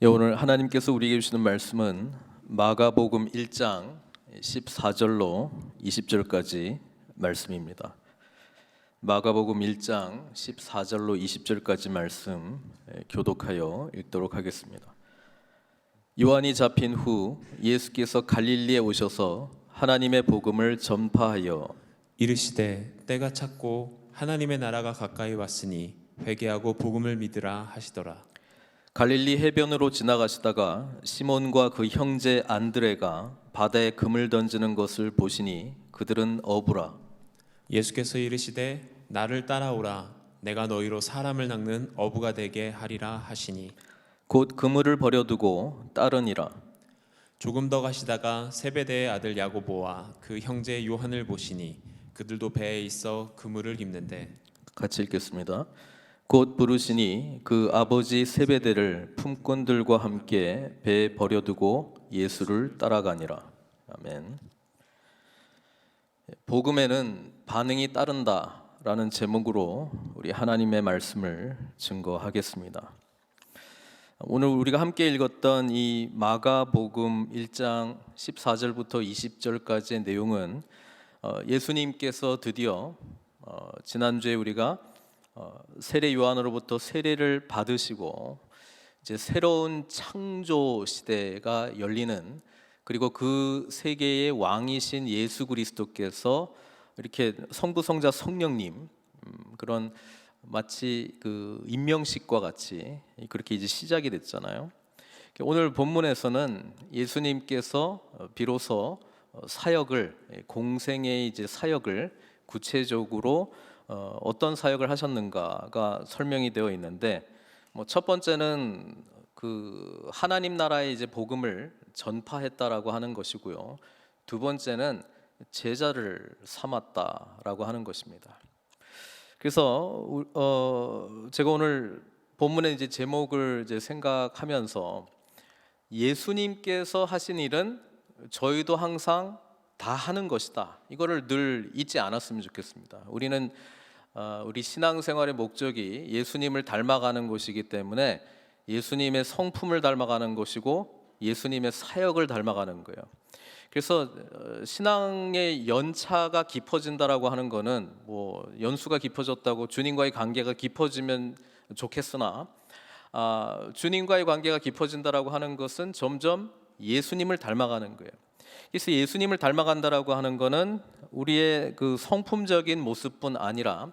오늘 하나님께서 우리에게 주시는 말씀은 마가복음 1장 14절로 20절까지 말씀입니다. 마가복음 1장 14절로 20절까지 말씀 교독하여 읽도록 하겠습니다. 요한이 잡힌 후 예수께서 갈릴리에 오셔서 하나님의 복음을 전파하여 이르시되 때가 찼고 하나님의 나라가 가까이 왔으니 회개하고 복음을 믿으라 하시더라. 갈릴리 해변으로 지나가시다가 시몬과 그 형제 안드레가 바다에 금을 던지는 것을 보시니 그들은 어부라. 예수께서 이르시되 나를 따라오라. 내가 너희로 사람을 낚는 어부가 되게 하리라 하시니 곧 그물을 버려두고 따르니라. 조금 더 가시다가 세베대의 아들 야고보와 그 형제 요한을 보시니 그들도 배에 있어 그물을 깁는데 같이 읽겠습니다. 곧 부르시니 그 아버지 세베대를 품꾼들과 함께 배에 버려두고 예수를 따라가니라. 아멘. 복음에는 반응이 따른다라는 제목으로 우리 하나님의 말씀을 증거하겠습니다. 오늘 우리가 함께 읽었던 이 마가복음 1장 14절부터 20절까지의 내용은 예수님께서 드디어 지난주에 우리가 세례 요한으로부터 세례를 받으시고 이제 새로운 창조 시대가 열리는, 그리고 그 세계의 왕이신 예수 그리스도께서 이렇게 성부 성자 성령님 그런 마치 그 임명식과 같이 그렇게 이제 시작이 됐잖아요. 오늘 본문에서는 예수님께서 비로소 사역을, 공생의 이제 사역을 구체적으로 어떤 사역을 하셨는가가 설명이 되어 있는데, 첫 번째는 그 하나님 나라의 이제 복음을 전파했다라고 하는 것이고요. 두 번째는 제자를 삼았다라고 하는 것입니다. 그래서 제가 오늘 본문의 이제 제목을 이제 생각하면서 예수님께서 하신 일은 저희도 항상 다 하는 것이다, 이거를 늘 잊지 않았으면 좋겠습니다. 우리는 우리 신앙생활의 목적이 예수님을 닮아가는 것이기 때문에 예수님의 성품을 닮아가는 것이고 예수님의 사역을 닮아가는 거예요. 그래서 신앙의 연차가 깊어진다라고 하는 거는 연수가 깊어졌다고 주님과의 관계가 깊어지면 좋겠으나 주님과의 관계가 깊어진다라고 하는 것은 점점 예수님을 닮아가는 거예요. 그래서 예수님을 닮아간다라고 하는 거는 우리의 그 성품적인 모습뿐 아니라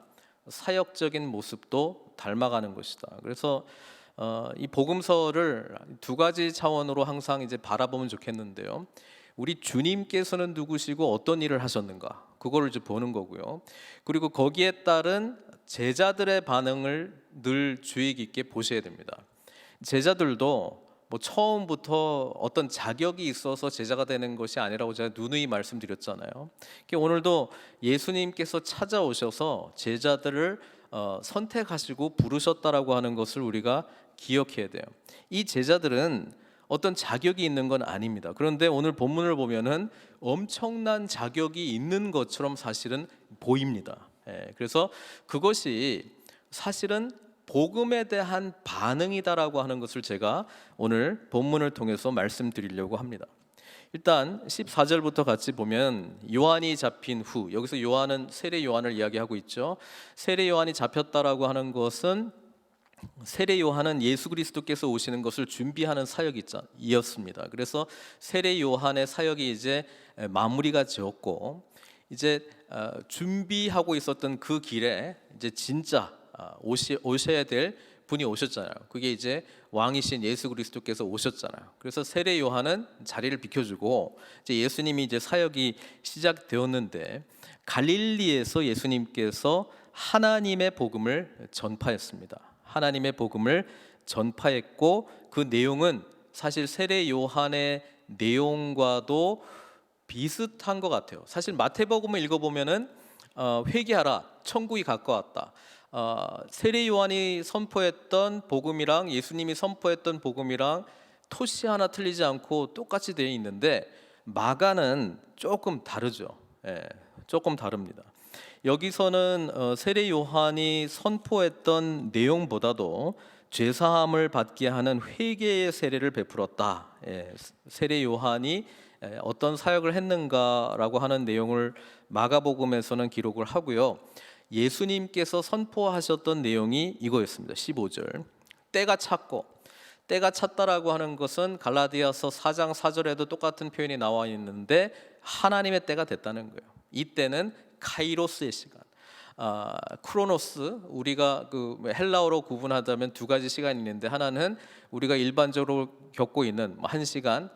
사역적인 모습도 닮아가는 것이다. 그래서 이 복음서를 두 가지 차원으로 항상 이제 바라보면 좋겠는데요. 우리 주님께서는 누구시고 어떤 일을 하셨는가, 그거를 이제 보는 거고요. 그리고 거기에 따른 제자들의 반응을 늘 주의 깊게 보셔야 됩니다. 제자들도 처음부터 어떤 자격이 있어서 제자가 되는 것이 아니라고 제가 누누이 말씀드렸잖아요. 오늘도 예수님께서 찾아오셔서 제자들을 선택하시고 부르셨다라고 하는 것을 우리가 기억해야 돼요. 이 제자들은 어떤 자격이 있는 건 아닙니다. 그런데 오늘 본문을 보면은 엄청난 자격이 있는 것처럼 사실은 보입니다. 그래서 그것이 사실은 복음에 대한 반응이다라고 하는 것을 제가 오늘 본문을 통해서 말씀드리려고 합니다. 일단 14절부터 같이 보면 요한이 잡힌 후, 여기서 요한은 세례 요한을 이야기하고 있죠. 세례 요한이 잡혔다라고 하는 것은 세례 요한은 예수 그리스도께서 오시는 것을 준비하는 사역이었습니다. 그래서 세례 요한의 사역이 이제 마무리가 되었고, 이제 준비하고 있었던 그 길에 이제 진짜 오셔야 될 분이 오셨잖아요. 그게 이제 왕이신 예수 그리스도께서 오셨잖아요. 그래서 세례 요한은 자리를 비켜주고 이제 예수님이 이제 사역이 시작되었는데, 갈릴리에서 예수님께서 하나님의 복음을 전파했습니다. 하나님의 복음을 전파했고, 그 내용은 사실 세례 요한의 내용과도 비슷한 것 같아요. 사실 마태복음을 읽어보면은 회개하라, 천국이 가까웠다. 세례 요한이 선포했던 복음이랑 예수님이 선포했던 복음이랑 토시 하나 틀리지 않고 똑같이 되어 있는데, 마가는 조금 다르죠. 조금 다릅니다. 여기서는 세례 요한이 선포했던 내용보다도 죄 사함을 받게 하는 회개의 세례를 베풀었다. 세례 요한이 어떤 사역을 했는가라고 하는 내용을 마가복음에서는 기록을 하고요. 예수님께서 선포하셨던 내용이 이거였습니다. 15절. 때가 찼고, 때가 찼다라고 하는 것은 갈라디아서 4장 4절에도 똑같은 표현이 나와 있는데 하나님의 때가 됐다는 거예요. 이 때는 카이로스의 시간. 크로노스, 우리가 그 헬라어로 구분하자면 두 가지 시간이 있는데, 하나는 우리가 일반적으로 겪고 있는 1시간,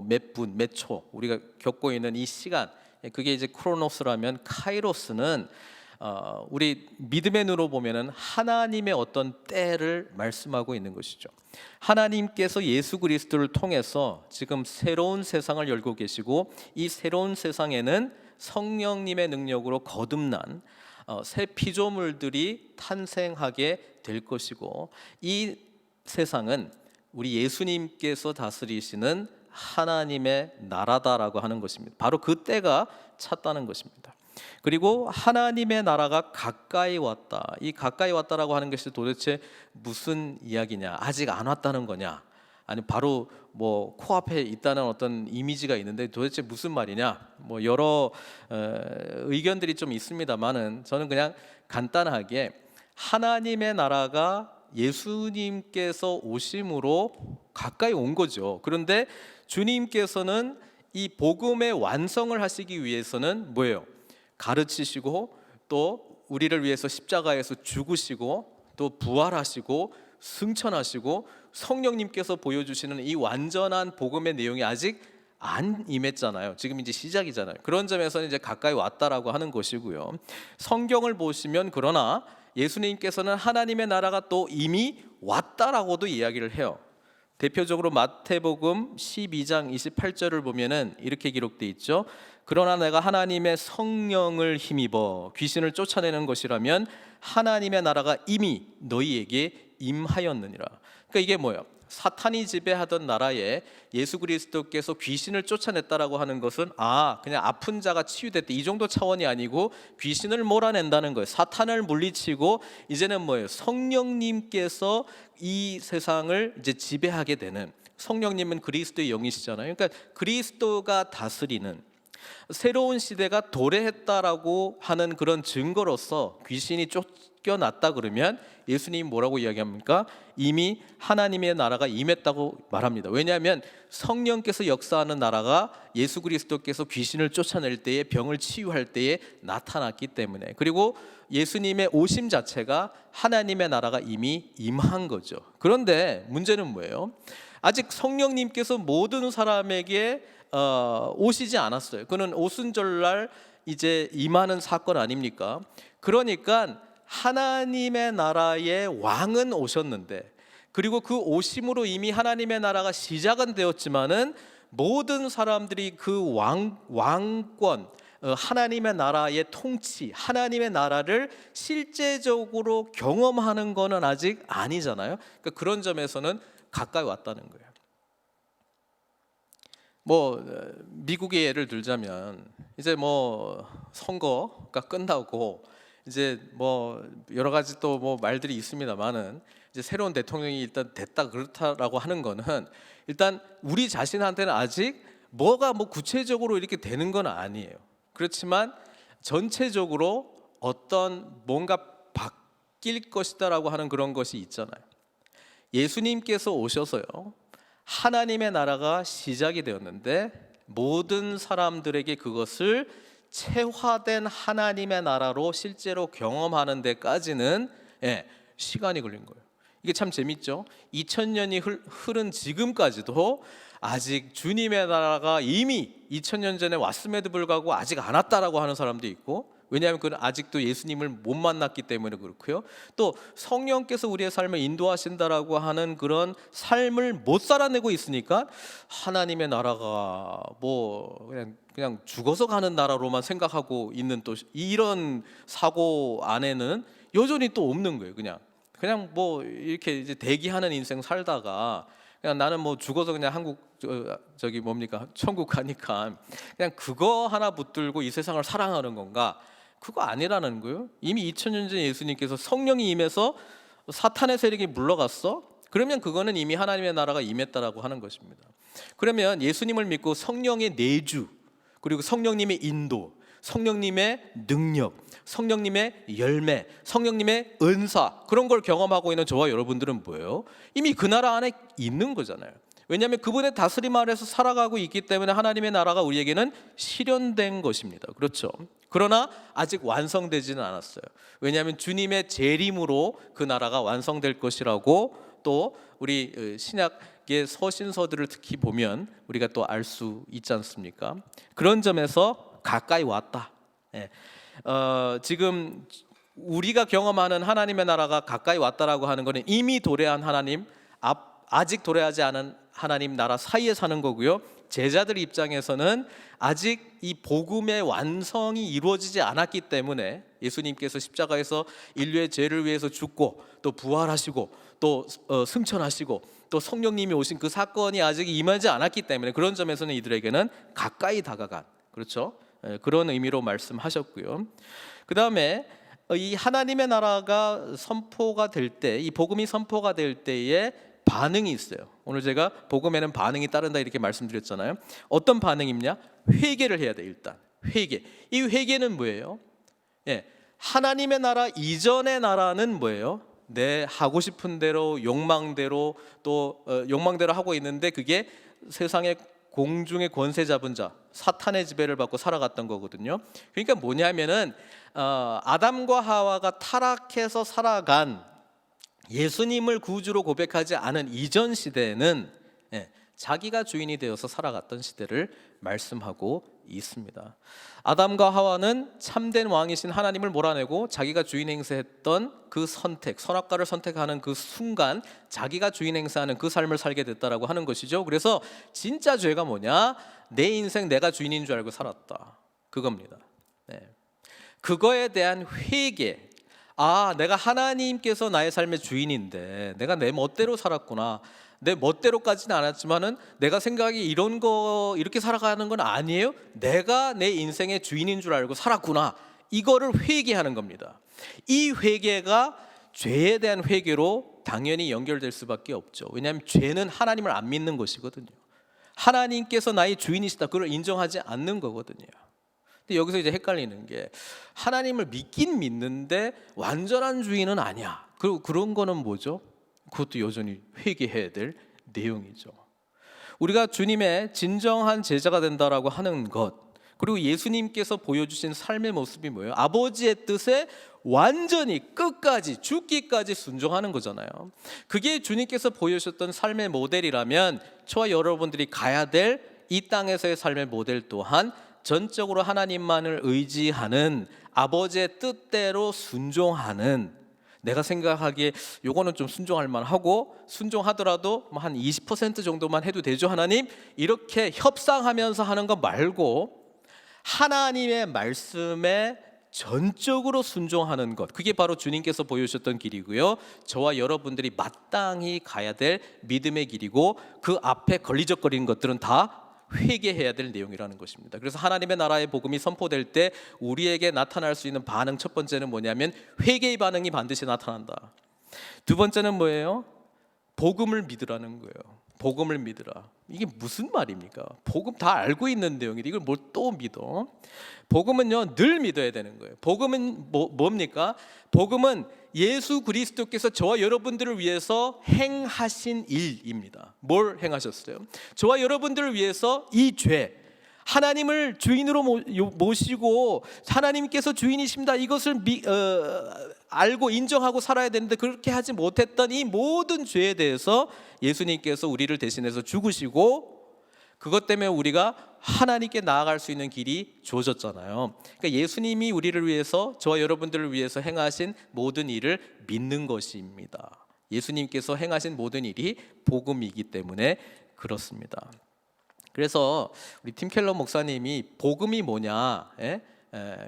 몇 분, 몇 초 우리가 겪고 있는 이 시간, 그게 이제 크로노스라면, 카이로스는 우리 믿음의 눈으로 보면은 하나님의 어떤 때를 말씀하고 있는 것이죠. 하나님께서 예수 그리스도를 통해서 지금 새로운 세상을 열고 계시고, 이 새로운 세상에는 성령님의 능력으로 거듭난 새 피조물들이 탄생하게 될 것이고, 이 세상은 우리 예수님께서 다스리시는 하나님의 나라다라고 하는 것입니다. 바로 그 때가 찼다는 것입니다. 그리고 하나님의 나라가 가까이 왔다. 이 가까이 왔다라고 하는 것이 도대체 무슨 이야기냐? 아직 안 왔다는 거냐? 아니 바로 코앞에 있다는 어떤 이미지가 있는데 도대체 무슨 말이냐? 여러 의견들이 좀 있습니다만은, 저는 그냥 간단하게 하나님의 나라가 예수님께서 오심으로 가까이 온 거죠. 그런데 주님께서는 이 복음의 완성을 하시기 위해서는 뭐예요? 가르치시고, 또 우리를 위해서 십자가에서 죽으시고, 또 부활하시고 승천하시고, 성령님께서 보여주시는 이 완전한 복음의 내용이 아직 안 임했잖아요. 지금 이제 시작이잖아요. 그런 점에서는 이제 가까이 왔다라고 하는 것이고요. 성경을 보시면 그러나 예수님께서는 하나님의 나라가 또 이미 왔다라고도 이야기를 해요. 대표적으로 마태복음 12장 28절을 보면은 이렇게 기록되어 있죠. 그러나 내가 하나님의 성령을 힘입어 귀신을 쫓아내는 것이라면 하나님의 나라가 이미 너희에게 임하였느니라. 그러니까 이게 뭐예요? 사탄이 지배하던 나라에 예수 그리스도께서 귀신을 쫓아냈다라고 하는 것은 그냥 아픈 자가 치유됐다, 이 정도 차원이 아니고 귀신을 몰아낸다는 거예요. 사탄을 물리치고 이제는 뭐예요? 성령님께서 이 세상을 이제 지배하게 되는, 성령님은 그리스도의 영이시잖아요. 그러니까 그리스도가 다스리는 새로운 시대가 도래했다라고 하는 그런 증거로서 귀신이 쫓겨났다 그러면 예수님이 뭐라고 이야기합니까? 이미 하나님의 나라가 임했다고 말합니다. 왜냐하면 성령께서 역사하는 나라가 예수 그리스도께서 귀신을 쫓아낼 때에, 병을 치유할 때에 나타났기 때문에, 그리고 예수님의 오심 자체가 하나님의 나라가 이미 임한 거죠. 그런데 문제는 뭐예요? 아직 성령님께서 모든 사람에게 오시지 않았어요. 그는 오순절날 이제 임하는 사건 아닙니까? 그러니까 하나님의 나라의 왕은 오셨는데, 그리고 그 오심으로 이미 하나님의 나라가 시작은 되었지만은 모든 사람들이 그 왕권, 하나님의 나라의 통치, 하나님의 나라를 실제적으로 경험하는 거는 아직 아니잖아요. 그러니까 그런 점에서는 가까이 왔다는 거예요. 미국의 예를 들자면 이제 선거가 끝나고 이제 여러 가지 또 말들이 있습니다만은, 이제 새로운 대통령이 일단 됐다 그렇다라고 하는 거는 일단 우리 자신한테는 아직 뭐가 구체적으로 이렇게 되는 건 아니에요. 그렇지만 전체적으로 어떤 뭔가 바뀔 것이다라고 하는 그런 것이 있잖아요. 예수님께서 오셔서요, 하나님의 나라가 시작이 되었는데 모든 사람들에게 그것을 체화된 하나님의 나라로 실제로 경험하는 데까지는 시간이 걸린 거예요. 이게 참 재밌죠. 2000년이 흐른 지금까지도 아직 주님의 나라가 이미 2000년 전에 왔음에도 불구하고 아직 안 왔다라고 하는 사람도 있고, 왜냐하면 그는 아직도 예수님을 못 만났기 때문에 그렇고요. 또 성령께서 우리의 삶을 인도하신다라고 하는 그런 삶을 못 살아내고 있으니까 하나님의 나라가 그냥 죽어서 가는 나라로만 생각하고 있는, 또 이런 사고 안에는 여전히 또 없는 거예요. 그냥 이렇게 이제 대기하는 인생 살다가 그냥 나는 죽어서 그냥 천국 가니까 그냥 그거 하나 붙들고 이 세상을 사랑하는 건가? 그거 아니라는 거예요. 이미 2000년 전에 예수님께서 성령이 임해서 사탄의 세력이 물러갔어. 그러면 그거는 이미 하나님의 나라가 임했다라고 하는 것입니다. 그러면 예수님을 믿고 성령의 내주, 그리고 성령님의 인도, 성령님의 능력, 성령님의 열매, 성령님의 은사, 그런 걸 경험하고 있는 저와 여러분들은 뭐예요? 이미 그 나라 안에 있는 거잖아요. 왜냐하면 그분의 다스림 아래서 살아가고 있기 때문에 하나님의 나라가 우리에게는 실현된 것입니다. 그렇죠? 그러나 아직 완성되지는 않았어요. 왜냐하면 주님의 재림으로 그 나라가 완성될 것이라고 또 우리 신약의 서신서들을 특히 보면 우리가 또 알 수 있지 않습니까? 그런 점에서 가까이 왔다. 지금 우리가 경험하는 하나님의 나라가 가까이 왔다라고 하는 것은 이미 도래한 하나님, 아직 도래하지 않은 하나님 나라 사이에 사는 거고요. 제자들 입장에서는 아직 이 복음의 완성이 이루어지지 않았기 때문에 예수님께서 십자가에서 인류의 죄를 위해서 죽고 또 부활하시고 또 승천하시고 또 성령님이 오신 그 사건이 아직 임하지 않았기 때문에 그런 점에서는 이들에게는 가까이 다가간, 그렇죠? 그런 의미로 말씀하셨고요. 그 다음에 이 하나님의 나라가 선포가 될 때, 이 복음이 선포가 될 때에 반응이 있어요. 오늘 제가 복음에는 반응이 따른다 이렇게 말씀드렸잖아요. 어떤 반응이냐? 회개를 해야 돼. 일단 회개. 이 회개는 뭐예요? 하나님의 나라 이전의 나라는 뭐예요? 내 하고 싶은 대로 욕망대로 또 욕망대로 하고 있는데 그게 세상의 공중의 권세 잡은 자 사탄의 지배를 받고 살아갔던 거거든요. 그러니까 뭐냐면은 아담과 하와가 타락해서 살아간 예수님을 구주로 고백하지 않은 이전 시대에는 자기가 주인이 되어서 살아갔던 시대를 말씀하고 있습니다. 아담과 하와는 참된 왕이신 하나님을 몰아내고 자기가 주인 행세했던 그 선택, 선악과를 선택하는 그 순간 자기가 주인 행세하는 그 삶을 살게 됐다라고 하는 것이죠. 그래서 진짜 죄가 뭐냐? 내 인생 내가 주인인 줄 알고 살았다, 그겁니다. 그거에 대한 회개. 내가 하나님께서 나의 삶의 주인인데 내가 내 멋대로 살았구나. 내 멋대로까지는 않았지만은 내가 생각이 이런 거 이렇게 살아가는 건 아니에요. 내가 내 인생의 주인인 줄 알고 살았구나. 이거를 회개하는 겁니다. 이 회개가 죄에 대한 회개로 당연히 연결될 수밖에 없죠. 왜냐하면 죄는 하나님을 안 믿는 것이거든요. 하나님께서 나의 주인이시다, 그걸 인정하지 않는 거거든요. 근데 여기서 이제 헷갈리는 게 하나님을 믿긴 믿는데 완전한 주인은 아니야. 그리고 그런 거는 뭐죠? 그것도 여전히 회개해야 될 내용이죠. 우리가 주님의 진정한 제자가 된다라고 하는 것, 그리고 예수님께서 보여주신 삶의 모습이 뭐예요? 아버지의 뜻에 완전히 끝까지 죽기까지 순종하는 거잖아요. 그게 주님께서 보여주셨던 삶의 모델이라면 저와 여러분들이 가야 될 이 땅에서의 삶의 모델 또한 전적으로 하나님만을 의지하는 아버지의 뜻대로 순종하는, 내가 생각하기에 요거는 좀 순종할 만하고 순종하더라도 한 20% 정도만 해도 되죠 하나님, 이렇게 협상하면서 하는 거 말고 하나님의 말씀에 전적으로 순종하는 것, 그게 바로 주님께서 보여주셨던 길이고요. 저와 여러분들이 마땅히 가야 될 믿음의 길이고 그 앞에 걸리적거리는 것들은 다 회개해야 될 내용이라는 것입니다. 그래서 하나님의 나라의 복음이 선포될 때 우리에게 나타날 수 있는 반응, 첫 번째는 뭐냐면 회개의 반응이 반드시 나타난다. 두 번째는 뭐예요? 복음을 믿으라는 거예요. 복음을 믿으라. 이게 무슨 말입니까? 복음 다 알고 있는 내용인데 이걸 뭘 또 믿어? 복음은요 늘 믿어야 되는 거예요. 복음은 뭡니까? 복음은 예수 그리스도께서 저와 여러분들을 위해서 행하신 일입니다. 뭘 행하셨어요? 저와 여러분들을 위해서 이 죄, 하나님을 주인으로 모시고 하나님께서 주인이십니다, 이것을 알고 인정하고 살아야 되는데 그렇게 하지 못했던 이 모든 죄에 대해서 예수님께서 우리를 대신해서 죽으시고 그것 때문에 우리가 하나님께 나아갈 수 있는 길이 주어졌잖아요. 그러니까 예수님이 우리를 위해서, 저와 여러분들을 위해서 행하신 모든 일을 믿는 것입니다. 예수님께서 행하신 모든 일이 복음이기 때문에 그렇습니다. 그래서 우리 팀 켈러 목사님이 복음이 뭐냐,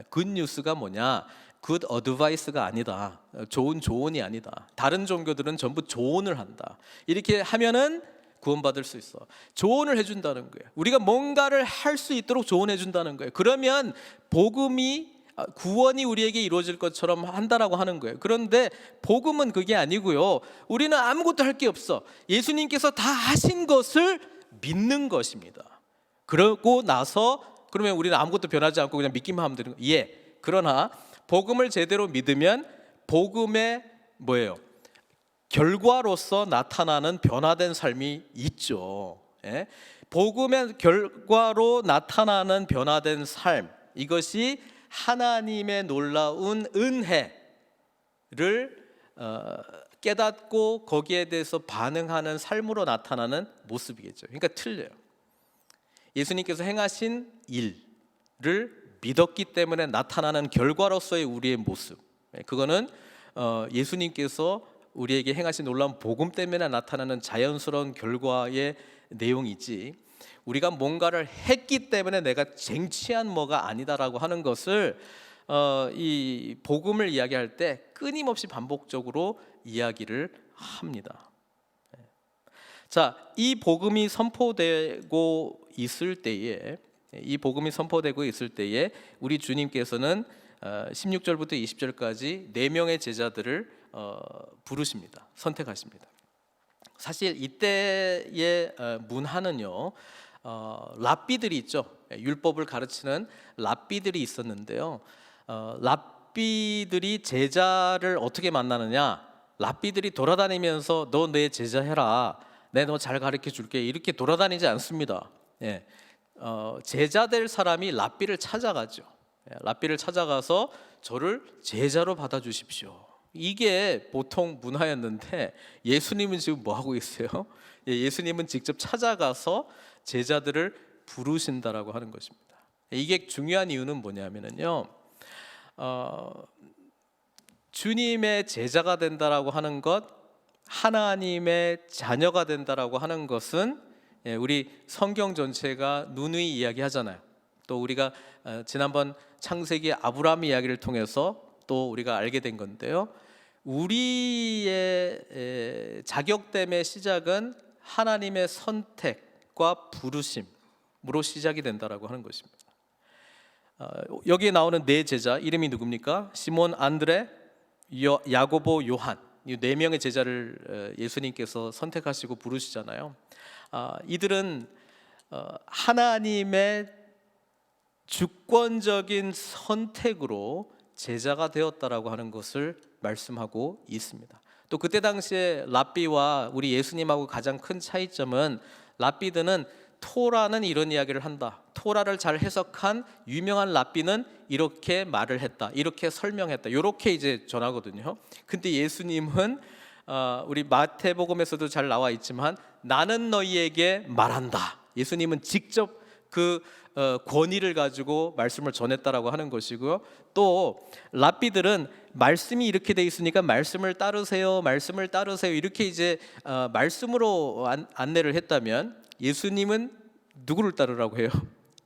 굿뉴스가 뭐냐, 굿 어드바이스가 아니다, 좋은 조언이 아니다. 다른 종교들은 전부 조언을 한다. 이렇게 하면은 구원받을 수 있어. 조언을 해준다는 거예요. 우리가 뭔가를 할 수 있도록 조언해 준다는 거예요. 그러면 복음이 구원이 우리에게 이루어질 것처럼 한다라고 하는 거예요. 그런데 복음은 그게 아니고요. 우리는 아무것도 할 게 없어. 예수님께서 다 하신 것을 믿는 것입니다. 그러고 나서 그러면 우리는 아무것도 변하지 않고 그냥 믿기만 하면 되는 거예요. 예. 그러나 복음을 제대로 믿으면 복음의 뭐예요? 결과로서 나타나는 변화된 삶이 있죠. 예? 복음의 결과로 나타나는 변화된 삶, 이것이 하나님의 놀라운 은혜를 깨닫고 거기에 대해서 반응하는 삶으로 나타나는 모습이겠죠. 그러니까 틀려요. 예수님께서 행하신 일을 믿었기 때문에 나타나는 결과로서의 우리의 모습, 그거는 예수님께서 우리에게 행하신 놀라운 복음 때문에 나타나는 자연스러운 결과의 내용이지, 우리가 뭔가를 했기 때문에 내가 쟁취한 뭐가 아니다라고 하는 것을 이 복음을 이야기할 때 끊임없이 반복적으로 이야기를 합니다. 자, 이 복음이 선포되고 있을 때에, 우리 주님께서는 16절부터 20절까지 4명의 제자들을 부르십니다. 선택하십니다. 사실 이때의 문화는요, 랍비들이 있죠. 율법을 가르치는 랍비들이 있었는데요. 랍비들이 제자를 어떻게 만나느냐? 랍비들이 돌아다니면서 너 내 제자 해라, 내 너 잘 가르쳐 줄게, 이렇게 돌아다니지 않습니다. 예. 제자 될 사람이 랍비를 찾아가죠. 랍비를 찾아가서 저를 제자로 받아주십시오. 이게 보통 문화였는데, 예수님은 지금 뭐 하고 있어요? 예수님은 직접 찾아가서 제자들을 부르신다라고 하는 것입니다. 이게 중요한 이유는 뭐냐면요, 주님의 제자가 된다라고 하는 것, 하나님의 자녀가 된다라고 하는 것은 우리 성경 전체가 누누이 이야기하잖아요. 또 우리가 지난번 창세기 아브라함 이야기를 통해서 또 우리가 알게 된 건데요, 우리의 자격됨의 시작은 하나님의 선택과 부르심으로 시작이 된다라고 하는 것입니다. 여기에 나오는 4제자 이름이 누굽니까? 시몬, 안드레, 야고보, 요한, 이 4명의 제자를 예수님께서 선택하시고 부르시잖아요. 이들은 하나님의 주권적인 선택으로 제자가 되었다라고 하는 것을 말씀하고 있습니다. 또 그때 당시에 랍비와 우리 예수님하고 가장 큰 차이점은, 랍비들은 토라는 이런 이야기를 한다, 토라를 잘 해석한 유명한 랍비는 이렇게 말을 했다, 이렇게 설명했다, 이렇게 이제 전하거든요. 근데 예수님은 우리 마태복음에서도 잘 나와 있지만 나는 너희에게 말한다. 예수님은 직접 그 권위를 가지고 말씀을 전했다라고 하는 것이고요. 또 랍비들은 말씀이 이렇게 돼 있으니까 말씀을 따르세요, 말씀을 따르세요, 이렇게 이제 말씀으로 안내를 했다면, 예수님은 누구를 따르라고 해요?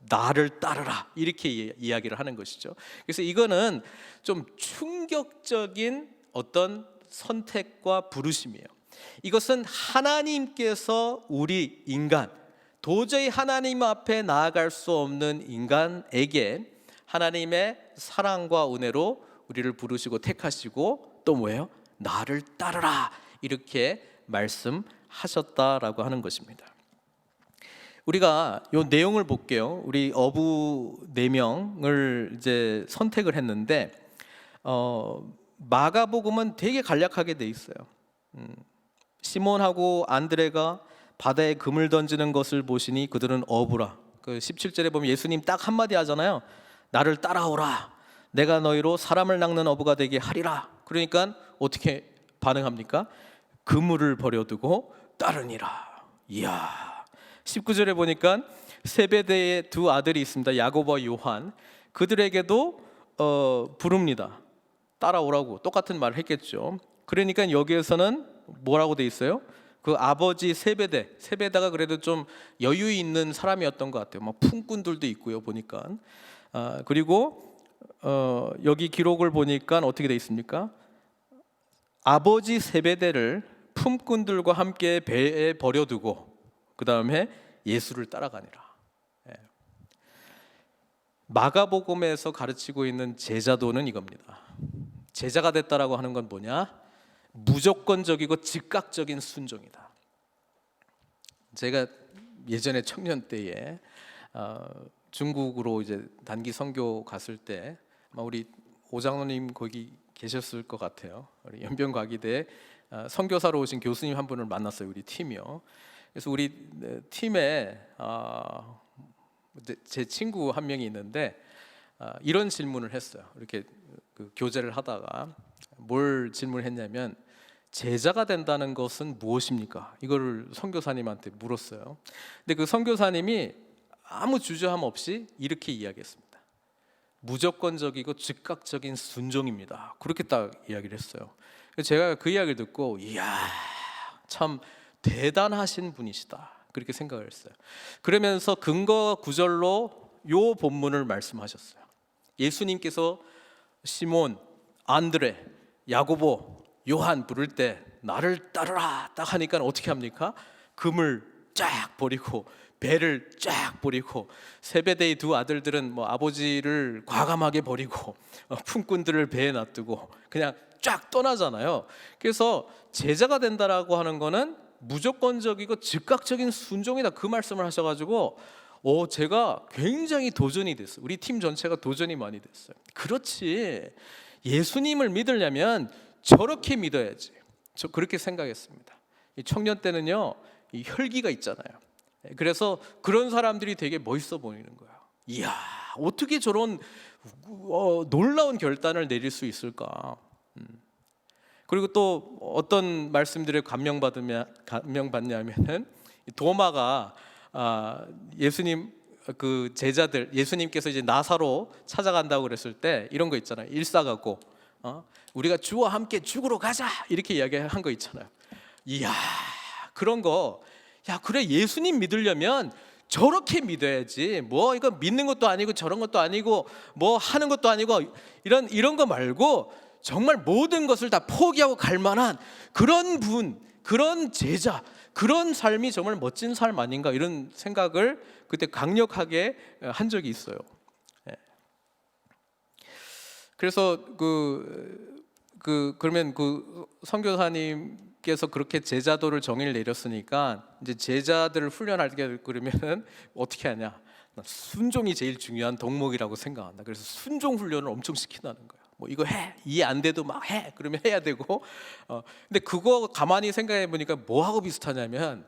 나를 따르라, 이렇게 이야기를 하는 것이죠. 그래서 이거는 좀 충격적인 어떤 선택과 부르심이에요. 이것은 하나님께서 우리 인간, 도저히 하나님 앞에 나아갈 수 없는 인간에게 하나님의 사랑과 은혜로 우리를 부르시고 택하시고, 또 뭐예요? 나를 따르라, 이렇게 말씀하셨다라고 하는 것입니다. 우리가 이 내용을 볼게요. 우리 어부 4명을 이제 선택을 했는데, 마가복음은 되게 간략하게 돼 있어요. 시몬하고 안드레가 바다에 금을 던지는 것을 보시니 그들은 어부라. 그 17절에 보면 예수님 딱 한마디 하잖아요. 나를 따라오라, 내가 너희로 사람을 낚는 어부가 되게 하리라. 그러니까 어떻게 반응합니까? 그물을 버려두고 따르니라. 이야. 19절에 보니까 세베대의 2 아들이 있습니다. 야고보와 요한. 그들에게도 부릅니다. 따라오라고. 똑같은 말을 했겠죠. 그러니까 여기에서는 뭐라고 돼 있어요? 그 아버지 세베다가 그래도 좀 여유 있는 사람이었던 것 같아요. 막 품꾼들도 있고요, 보니까. 그리고 여기 기록을 보니까 어떻게 돼 있습니까? 아버지 세베대를 품꾼들과 함께 배에 버려두고 그 다음에 예수를 따라가니라. 마가복음에서 가르치고 있는 제자도는 이겁니다. 제자가 됐다라고 하는 건 뭐냐? 무조건적이고 즉각적인 순종이다. 제가 예전에 청년 때에 중국으로 이제 단기 선교 갔을 때 아마 우리 오장로님 거기 계셨을 것 같아요. 우리 연변과기대 선교사로 오신 교수님 한 분을 만났어요. 우리 팀이요. 그래서 우리 팀에 제 친구 한 명이 있는데 이런 질문을 했어요. 이렇게 그 교제를 하다가 뭘 질문했냐면 제자가 된다는 것은 무엇입니까? 이거를 선교사님한테 물었어요. 근데 그 선교사님이 아무 주저함 없이 이렇게 이야기했습니다. 무조건적이고 즉각적인 순종입니다. 그렇게 딱 이야기를 했어요. 제가 그 이야기를 듣고 이야 참 대단하신 분이시다 그렇게 생각을 했어요. 그러면서 근거 구절로 요 본문을 말씀하셨어요. 예수님께서 시몬, 안드레, 야고보, 요한 부를 때 나를 따르라 딱 하니까 어떻게 합니까? 금을 쫙 버리고 배를 쫙 버리고 세베대의 두 아들들은 뭐 아버지를 과감하게 버리고 품꾼들을 배에 놔두고 그냥 쫙 떠나잖아요. 그래서 제자가 된다라고 하는 거는 무조건적이고 즉각적인 순종이다 그 말씀을 하셔가지고 제가 굉장히 도전이 됐어요. 우리 팀 전체가 도전이 많이 됐어요. 그렇지 예수님을 믿으려면 저렇게 믿어야지. 저 그렇게 생각했습니다. 이 청년 때는요 이 혈기가 있잖아요. 그래서 그런 사람들이 되게 멋있어 보이는 거예요. 이야 어떻게 저런 놀라운 결단을 내릴 수 있을까. 그리고 또 어떤 말씀들에 감명받냐면은 도마가 예수님 그 제자들 예수님께서 이제 나사로 찾아간다고 그랬을 때 이런 거 있잖아요. 일사가고 우리가 주와 함께 죽으러 가자 이렇게 이야기한 거 있잖아요. 이야 그런 거 야 그래 예수님 믿으려면 저렇게 믿어야지 뭐 이거 믿는 것도 아니고 저런 것도 아니고 뭐 하는 것도 아니고 이런 거 말고 정말 모든 것을 다 포기하고 갈 만한 그런 분 그런 제자 그런 삶이 정말 멋진 삶 아닌가 이런 생각을 그때 강력하게 한 적이 있어요. 그래서 그러면 그 선교사님께서 그렇게 제자도를 정의를 내렸으니까 이제 제자들을 훈련하게 그러면은 어떻게 하냐? 순종이 제일 중요한 덕목이라고 생각한다. 그래서 순종 훈련을 엄청 시킨다는 거야. 뭐 이거 해 이해 안 돼도 막 해 그러면 해야 되고. 근데 그거 가만히 생각해 보니까 뭐하고 비슷하냐면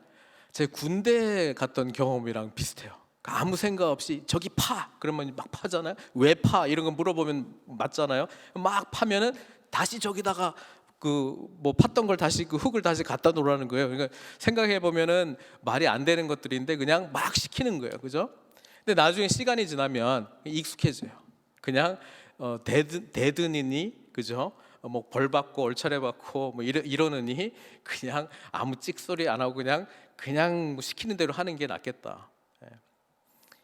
제 군대 갔던 경험이랑 비슷해요. 아무 생각 없이 저기 파 그러면 막 파잖아요. 왜 파 이런 거 물어보면 맞잖아요. 막 파면은 다시 저기다가 그 뭐 팠던 걸 다시 그 흙을 다시 갖다 놓으라는 거예요. 그러니까 생각해 보면은 말이 안 되는 것들인데 그냥 막 시키는 거예요, 그죠? 근데 나중에 시간이 지나면 익숙해져요. 그냥 대드니니 그죠? 뭐 벌 받고 얼차려 받고 뭐 이러느니 그냥 아무 찍소리 안 하고 그냥 시키는 대로 하는 게 낫겠다.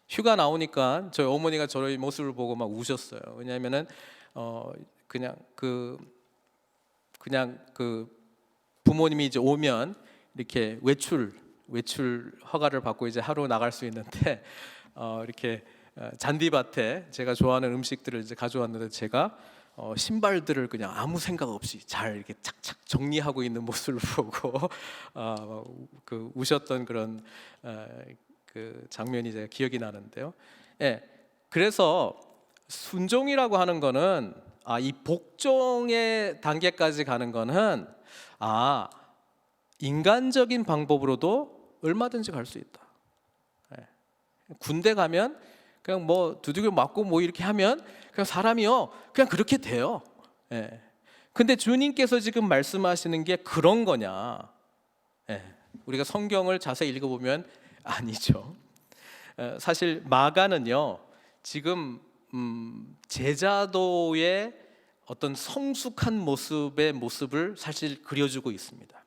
휴가 나오니까 저희 어머니가 저희 모습을 보고 막 우셨어요. 왜냐하면은 그냥 그 부모님이 이제 오면 이렇게 외출 허가를 받고 이제 하루 나갈 수 있는데 이렇게 잔디밭에 제가 좋아하는 음식들을 이제 가져왔는데 제가 신발들을 그냥 아무 생각 없이 잘 이렇게 착착 정리하고 있는 모습을 보고 그 우셨던 그런 그 장면이 제가 기억이 나는데요. 예, 그래서 순종이라고 하는 거는 이 복종의 단계까지 가는 거는 인간적인 방법으로도 얼마든지 갈 수 있다. 예. 군대 가면 그냥 뭐 두들겨 맞고 뭐 이렇게 하면 그냥 사람이요 그냥 그렇게 돼요. 예. 근데 주님께서 지금 말씀하시는 게 그런 거냐? 예. 우리가 성경을 자세히 읽어보면 아니죠. 사실 마가는요 지금 제자도의 어떤 성숙한 모습을 사실 그려주고 있습니다.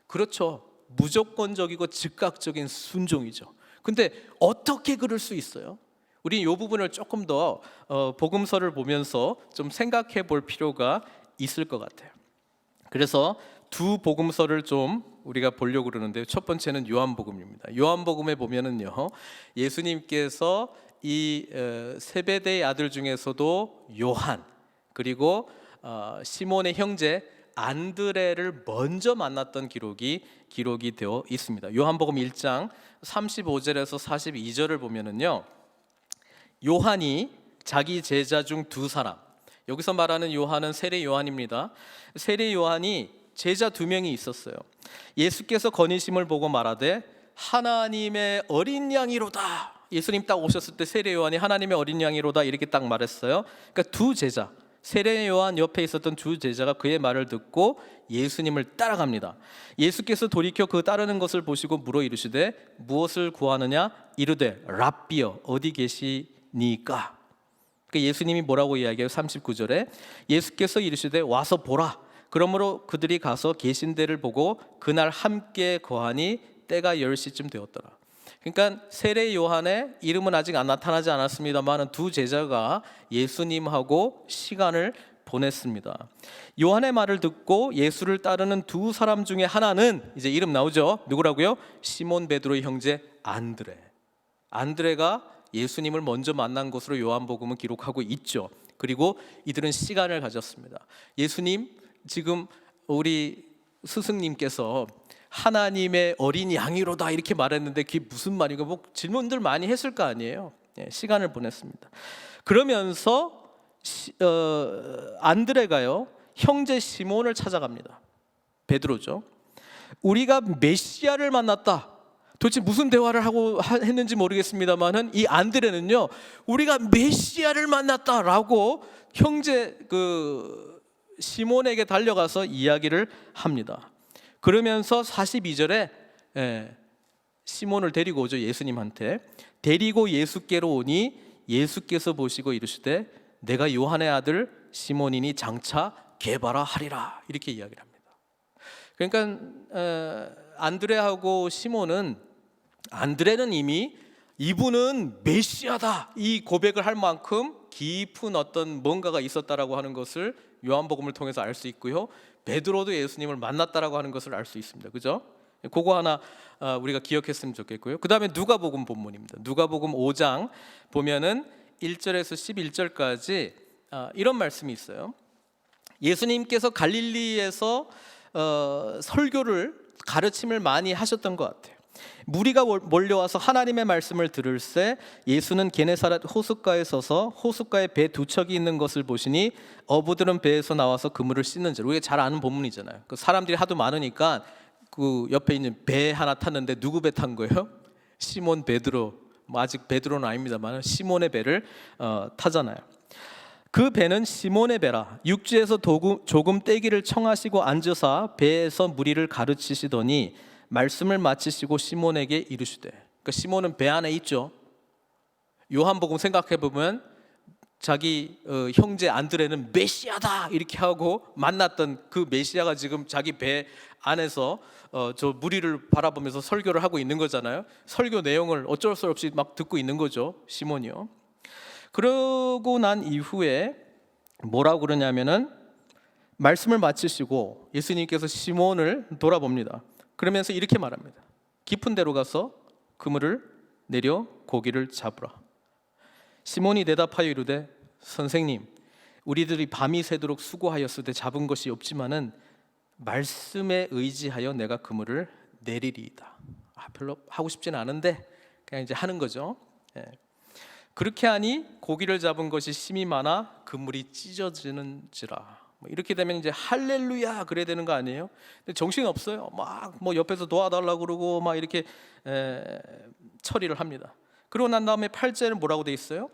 그렇죠. 무조건적이고 즉각적인 순종이죠. 근데 어떻게 그럴 수 있어요? 우리 이 부분을 조금 더 복음서를 보면서 좀 생각해 볼 필요가 있을 것 같아요. 그래서 두 복음서를 좀 우리가 보려고 그러는데 첫 번째는 요한복음입니다. 요한복음에 보면은요 예수님께서 이 세베대의 아들 중에서도 요한 그리고 시몬의 형제 안드레를 먼저 만났던 기록이 되어 있습니다. 요한복음 1장 35절에서 42절을 보면은요, 요한이 자기 제자 중 두 사람, 여기서 말하는 요한은 세례 요한입니다. 세례 요한이 제자 두 명이 있었어요. 예수께서 거니심을 보고 말하되 하나님의 어린 양이로다. 예수님 딱 오셨을 때 세례 요한이 하나님의 어린 양이로다 이렇게 딱 말했어요. 그러니까 두 제자, 세례 요한 옆에 있었던 두 제자가 그의 말을 듣고 예수님을 따라갑니다. 예수께서 돌이켜 그 따르는 것을 보시고 물어 이르시되 무엇을 구하느냐? 이르되 랍비여 어디 계시니까? 그러니까 예수님이 뭐라고 이야기해요? 39절에 예수께서 이르시되 와서 보라. 그러므로 그들이 가서 계신 데를 보고 그날 함께 거하니 때가 10시쯤 되었더라. 그러니까 세례 요한의 이름은 아직 나타나지 않았습니다만 두 제자가 예수님하고 시간을 보냈습니다. 요한의 말을 듣고 예수를 따르는 두 사람 중에 하나는 이제 이름 나오죠. 누구라고요? 시몬 베드로의 형제 안드레. 안드레가 예수님을 먼저 만난 것으로 요한복음은 기록하고 있죠. 그리고 이들은 시간을 가졌습니다. 예수님, 지금 우리 스승님께서 하나님의 어린 양이로다 이렇게 말했는데 그게 무슨 말인가 뭐 질문들 많이 했을 거 아니에요. 시간을 보냈습니다. 그러면서 안드레가요 형제 시몬을 찾아갑니다. 베드로죠. 우리가 메시아를 만났다. 도대체 무슨 대화를 하고 했는지 모르겠습니다만은 이 안드레는요 우리가 메시아를 만났다라고 형제 시몬에게 달려가서 이야기를 합니다. 그러면서 42절에 시몬을 데리고 오죠. 예수님한테 데리고 예수께로 오니 예수께서 보시고 이르시되 내가 요한의 아들 시몬이니 장차 게바라 하리라 이렇게 이야기를 합니다. 그러니까 안드레하고 시몬은 안드레는 이미 이분은 메시아다 이 고백을 할 만큼 깊은 어떤 뭔가가 있었다라고 하는 것을 요한복음을 통해서 알 수 있고요. 베드로도 예수님을 만났다라고 하는 것을 알 수 있습니다. 그죠? 그거 하나 우리가 기억했으면 좋겠고요. 그 다음에 누가복음 본문입니다. 누가복음 5장 보면은 1절에서 11절까지 이런 말씀이 있어요. 예수님께서 갈릴리에서 설교를 가르침을 많이 하셨던 것 같아요. 무리가 몰려와서 하나님의 말씀을 들을새 예수는 게네사렛 호숫가에 서서 호숫가에 배 두 척이 있는 것을 보시니 어부들은 배에서 나와서 그물을 씻는지라. 우리가 잘 아는 본문이잖아요. 그 사람들이 하도 많으니까 그 옆에 있는 배 하나 탔는데 누구 배 탄 거예요? 시몬 베드로. 뭐 아직 베드로는 아닙니다만 시몬의 배를 타잖아요. 그 배는 시몬의 배라. 육지에서 조금 떼기를 청하시고 앉으사 배에서 무리를 가르치시더니 말씀을 마치시고 시몬에게 이르시되. 그러니까 시몬은 배 안에 있죠. 요한복음 생각해 보면 자기 형제 안드레는 메시아다 이렇게 하고 만났던 그 메시아가 지금 자기 배 안에서 저 무리를 바라보면서 설교를 하고 있는 거잖아요. 설교 내용을 어쩔 수 없이 막 듣고 있는 거죠. 시몬이요. 그러고 난 이후에 뭐라고 그러냐면은 말씀을 마치시고 예수님께서 시몬을 돌아봅니다. 그러면서 이렇게 말합니다. 깊은 데로 가서 그물을 내려 고기를 잡으라. 시몬이 대답하여 이르되 선생님 우리들이 밤이 새도록 수고하였으되 잡은 것이 없지만은 말씀에 의지하여 내가 그물을 내리리이다. 별로 하고 싶지는 않은데 그냥 이제 하는 거죠. 그렇게 하니 고기를 잡은 것이 심이 많아 그물이 찢어지는지라. 이렇게 되면 이제 할렐루야 그래야 되는 거 아니에요? 근데 정신 없어요. 막 뭐 옆에서 도와달라고 그러고 막 이렇게 처리를 합니다. 그러고 난 다음에 8절은 뭐라고 돼 있어요?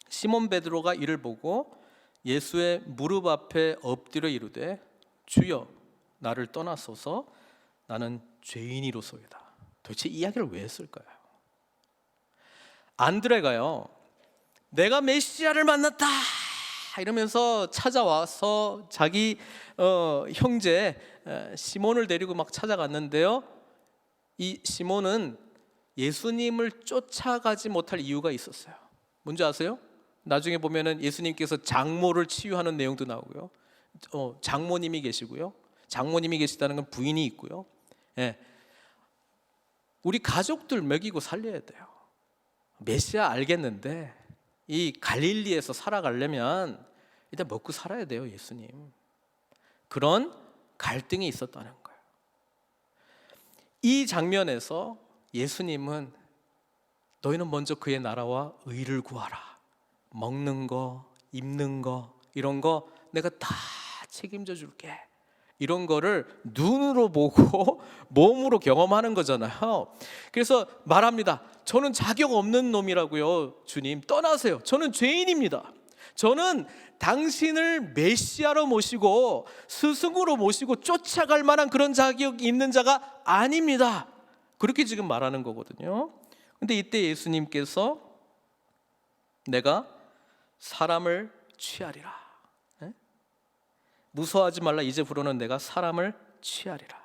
시몬 베드로가 이를 보고 예수의 무릎 앞에 엎드려 이르되 주여 나를 떠나소서 나는 죄인이로소이다. 도대체 이 이야기를 왜 했을까요? 안드레가요 내가 메시아를 만났다 이러면서 찾아와서 자기 형제 시몬을 데리고 막 찾아갔는데요. 이 시몬은 예수님을 쫓아가지 못할 이유가 있었어요. 뭔지 아세요? 나중에 보면은 예수님께서 장모를 치유하는 내용도 나오고요. 장모님이 계시고요. 장모님이 계시다는 건 부인이 있고요. 우리 가족들 먹이고 살려야 돼요. 메시아 알겠는데 이 갈릴리에서 살아가려면 일단 먹고 살아야 돼요, 예수님. 그런 갈등이 있었다는 거예요. 이 장면에서 예수님은 너희는 먼저 그의 나라와 의를 구하라. 먹는 거, 입는 거, 이런 거 내가 다 책임져 줄게. 이런 거를 눈으로 보고 몸으로 경험하는 거잖아요. 그래서 말합니다. 저는 자격 없는 놈이라고요. 주님, 떠나세요. 저는 죄인입니다. 저는 당신을 메시아로 모시고 스승으로 모시고 쫓아갈 만한 그런 자격이 있는 자가 아닙니다. 그렇게 지금 말하는 거거든요. 근데 이때 예수님께서 내가 사람을 취하리라. 네? 무서워하지 말라. 이제부로는 내가 사람을 취하리라.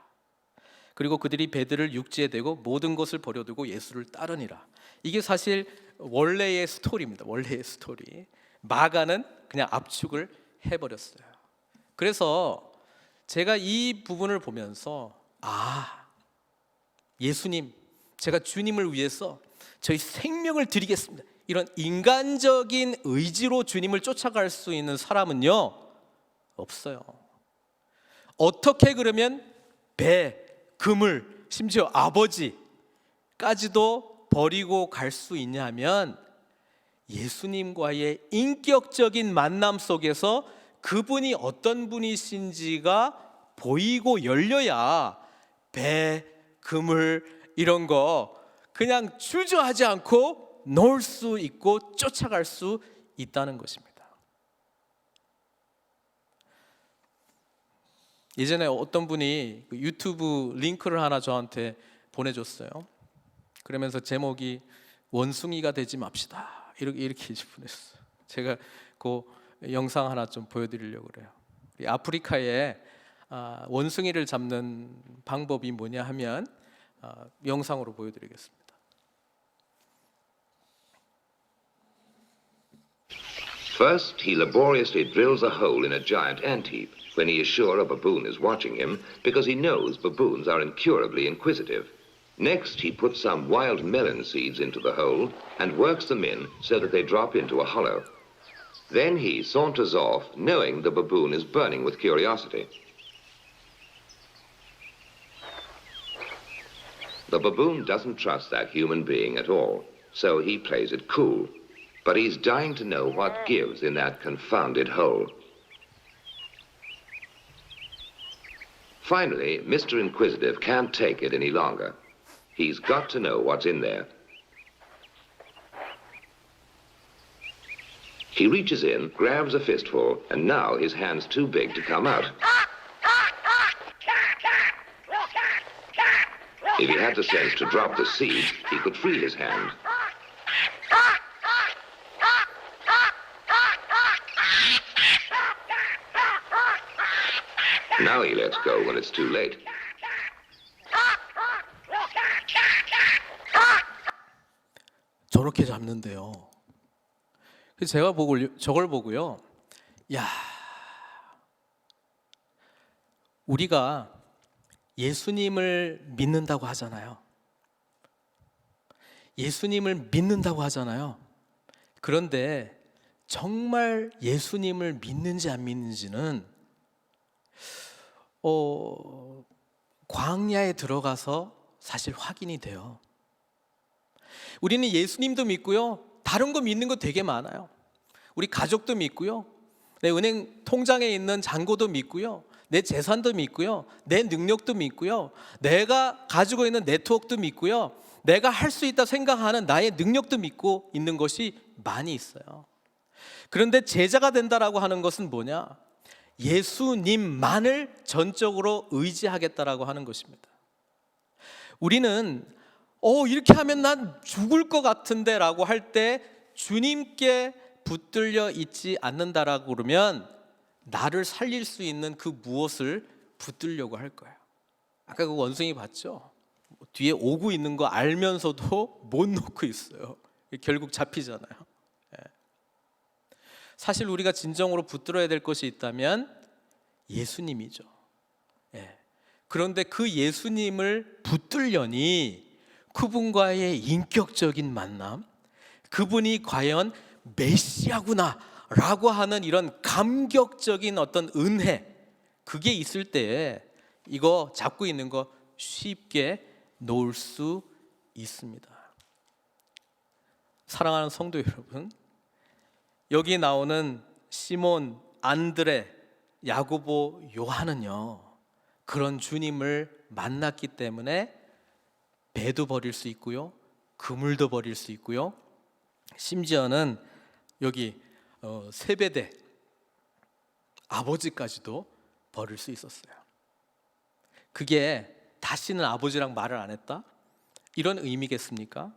그리고 그들이 배들을 육지에 대고 모든 것을 버려두고 예수를 따르니라. 이게 사실 원래의 스토리입니다. 원래의 스토리. 마가는 그냥 압축을 해버렸어요. 그래서 제가 이 부분을 보면서 예수님, 제가 주님을 위해서 저희 생명을 드리겠습니다. 이런 인간적인 의지로 주님을 쫓아갈 수 있는 사람은요, 없어요. 어떻게 그러면 배, 그물, 심지어 아버지까지도 버리고 갈 수 있냐면 예수님과의 인격적인 만남 속에서 그분이 어떤 분이신지가 보이고 열려야 배, 그물 이런 거 그냥 주저하지 않고 놓을 수 있고 쫓아갈 수 있다는 것입니다. 예전에 어떤 분이 유튜브 링크를 하나 저한테 보내줬어요. 그러면서 제목이 원숭이가 되지 맙시다. 이렇게 보냈어요. 제가 그 영상 하나 좀 보여드리려고 그래요. 아프리카에 원숭이를 잡는 방법이 뭐냐 하면 영상으로 보여드리겠습니다. First, he laboriously drills a hole in a giant ant heap when he is sure a baboon is watching him because he knows baboons are incurably inquisitive. Next, he puts some wild melon seeds into the hole and works them in so that they drop into a hollow. Then he saunters off, knowing the baboon is burning with curiosity. The baboon doesn't trust that human being at all, so he plays it cool. But he's dying to know what gives in that confounded hole. Finally, Mr. Inquisitive can't take it any longer. He's got to know what's in there. He reaches in, grabs a fistful, and now his hand's too big to come out. If he had the sense to drop the seed, he could free his hand. Now he lets go when it's too late. 저렇게 잡는데요. 그래서 제가 저걸 보고요. 야, 우리가 예수님을 믿는다고 하잖아요. 예수님을 믿는다고 하잖아요. 그런데 정말 예수님을 믿는지 안 믿는지는 광야에 들어가서 사실 확인이 돼요. 우리는 예수님도 믿고요. 다른 거 믿는 거 되게 많아요. 우리 가족도 믿고요. 내 은행 통장에 있는 잔고도 믿고요. 내 재산도 믿고요. 내 능력도 믿고요. 내가 가지고 있는 네트워크도 믿고요. 내가 할 수 있다 생각하는 나의 능력도 믿고 있는 것이 많이 있어요. 그런데 제자가 된다라고 하는 것은 뭐냐? 예수님만을 전적으로 의지하겠다라고 하는 것입니다. 우리는 이렇게 하면 난 죽을 것 같은데 라고 할 때 주님께 붙들려 있지 않는다라고 그러면 나를 살릴 수 있는 그 무엇을 붙들려고 할 거예요. 아까 그 원숭이 봤죠? 뒤에 오고 있는 거 알면서도 못 놓고 있어요. 결국 잡히잖아요. 사실 우리가 진정으로 붙들어야 될 것이 있다면 예수님이죠. 그런데 그 예수님을 붙들려니 그분과의 인격적인 만남, 그분이 과연 메시아구나라고 하는 이런 감격적인 어떤 은혜, 그게 있을 때 이거 잡고 있는 거 쉽게 놓을 수 있습니다. 사랑하는 성도 여러분, 여기 나오는 시몬, 안드레, 야고보, 요한은요, 그런 주님을 만났기 때문에 배도 버릴 수 있고요, 그물도 버릴 수 있고요, 심지어는 여기 세베대 아버지까지도 버릴 수 있었어요. 그게 다시는 아버지랑 말을 안 했다? 이런 의미겠습니까?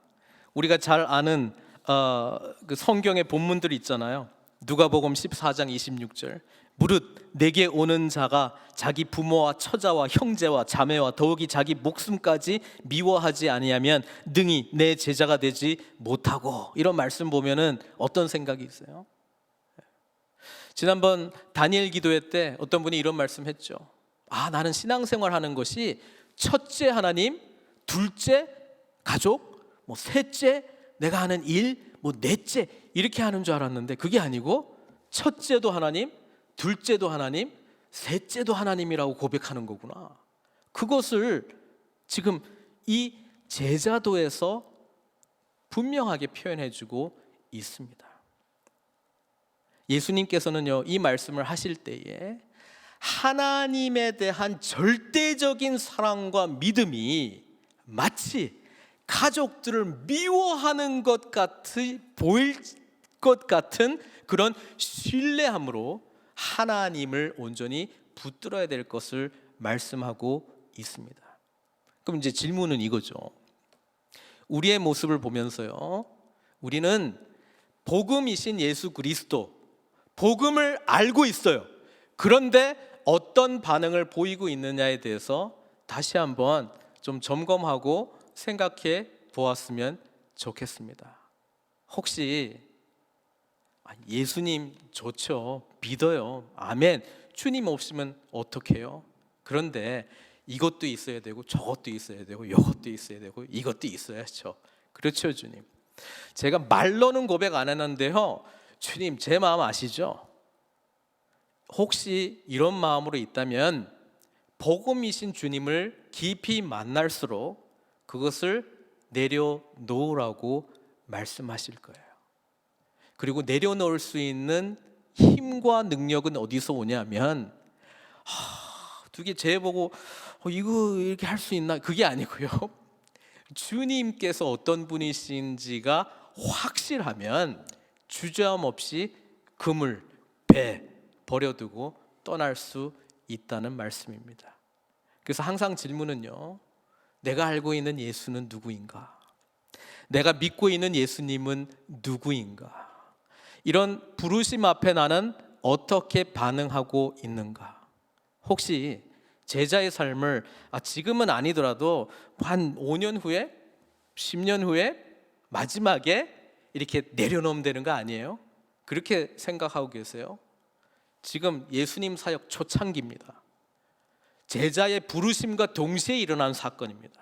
우리가 잘 아는 그 성경의 본문들이 있잖아요. 누가복음 14장 26절, 무릇 내게 오는 자가 자기 부모와 처자와 형제와 자매와 더욱이 자기 목숨까지 미워하지 아니하면 능히 내 제자가 되지 못하고, 이런 말씀 보면은 어떤 생각이 있어요? 지난번 다니엘 기도회 때 어떤 분이 이런 말씀했죠. 나는 신앙생활 하는 것이 첫째 하나님, 둘째 가족, 셋째 내가 하는 일, 넷째 이렇게 하는 줄 알았는데 그게 아니고 첫째도 하나님, 둘째도 하나님, 셋째도 하나님이라고 고백하는 거구나. 그것을 지금 이 제자도에서 분명하게 표현해주고 있습니다. 예수님께서는요, 이 말씀을 하실 때에 하나님에 대한 절대적인 사랑과 믿음이 마치 가족들을 미워하는 것 같이 보일 것 같은 그런 신뢰함으로 하나님을 온전히 붙들어야 될 것을 말씀하고 있습니다. 그럼 이제 질문은 이거죠. 우리의 모습을 보면서요, 우리는 복음이신 예수 그리스도, 복음을 알고 있어요. 그런데 어떤 반응을 보이고 있느냐에 대해서 다시 한번 좀 점검하고 생각해 보았으면 좋겠습니다. 혹시 예수님 좋죠, 믿어요, 아멘, 주님 없으면 어떡해요? 그런데 이것도 있어야 되고 저것도 있어야 되고 이것도 있어야 되고 이것도 있어야죠. 그렇죠, 주님. 제가 말로는 고백 안 했는데요, 주님 제 마음 아시죠? 혹시 이런 마음으로 있다면 복음이신 주님을 깊이 만날수록 그것을 내려놓으라고 말씀하실 거예요. 그리고 내려놓을 수 있는 힘과 능력은 어디서 오냐면, 두개 재보고 이거 이렇게 할 수 있나? 그게 아니고요, 주님께서 어떤 분이신지가 확실하면 주저함없이 그물, 배 버려두고 떠날 수 있다는 말씀입니다. 그래서 항상 질문은요, 내가 알고 있는 예수는 누구인가? 내가 믿고 있는 예수님은 누구인가? 이런 부르심 앞에 나는 어떻게 반응하고 있는가? 혹시 제자의 삶을 지금은 아니더라도 한 5년 후에, 10년 후에 마지막에 이렇게 내려놓으면 되는 거 아니에요? 그렇게 생각하고 계세요? 지금 예수님 사역 초창기입니다. 제자의 부르심과 동시에 일어난 사건입니다.